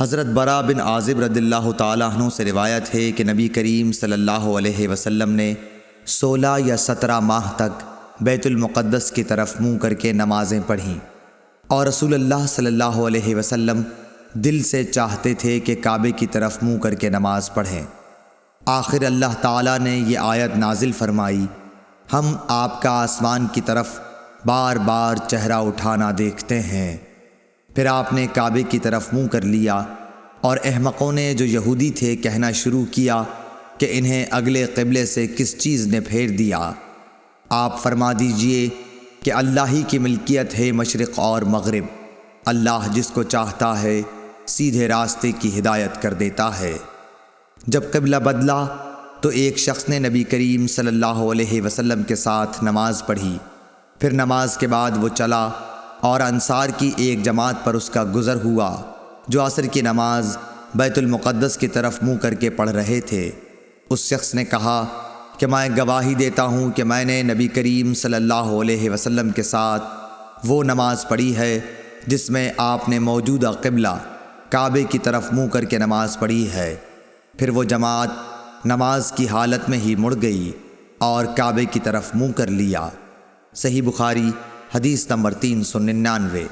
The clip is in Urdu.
حضرت برا بن عازب رضی اللہ تعالیٰ عنہ سے روایت ہے کہ نبی کریم صلی اللہ علیہ وسلم نے 16 یا 17 ماہ تک بیت المقدس کی طرف منہ کر کے نمازیں پڑھیں، اور رسول اللہ صلی اللہ علیہ وسلم دل سے چاہتے تھے کہ کعبے کی طرف منہ کر کے نماز پڑھیں۔ آخر اللہ تعالیٰ نے یہ آیت نازل فرمائی، ہم آپ کا آسمان کی طرف بار بار چہرہ اٹھانا دیکھتے ہیں۔ پھر آپ نے کعبے کی طرف منہ کر لیا، اور احمقوں نے جو یہودی تھے کہنا شروع کیا کہ انہیں اگلے قبلے سے کس چیز نے پھیر دیا۔ آپ فرما دیجئے کہ اللہ ہی کی ملکیت ہے مشرق اور مغرب، اللہ جس کو چاہتا ہے سیدھے راستے کی ہدایت کر دیتا ہے۔ جب قبلہ بدلا تو ایک شخص نے نبی کریم صلی اللہ علیہ وسلم کے ساتھ نماز پڑھی، پھر نماز کے بعد وہ چلا اور انصار کی ایک جماعت پر اس کا گزر ہوا جو عصر کی نماز بیت المقدس کی طرف منہ کر کے پڑھ رہے تھے۔ اس شخص نے کہا کہ میں گواہی دیتا ہوں کہ میں نے نبی کریم صلی اللہ علیہ وسلم کے ساتھ وہ نماز پڑھی ہے جس میں آپ نے موجودہ قبلہ کعبے کی طرف منہ کر کے نماز پڑھی ہے۔ پھر وہ جماعت نماز کی حالت میں ہی مڑ گئی اور کعبے کی طرف منہ کر لیا۔ صحیح بخاری حدیث نمبر 399۔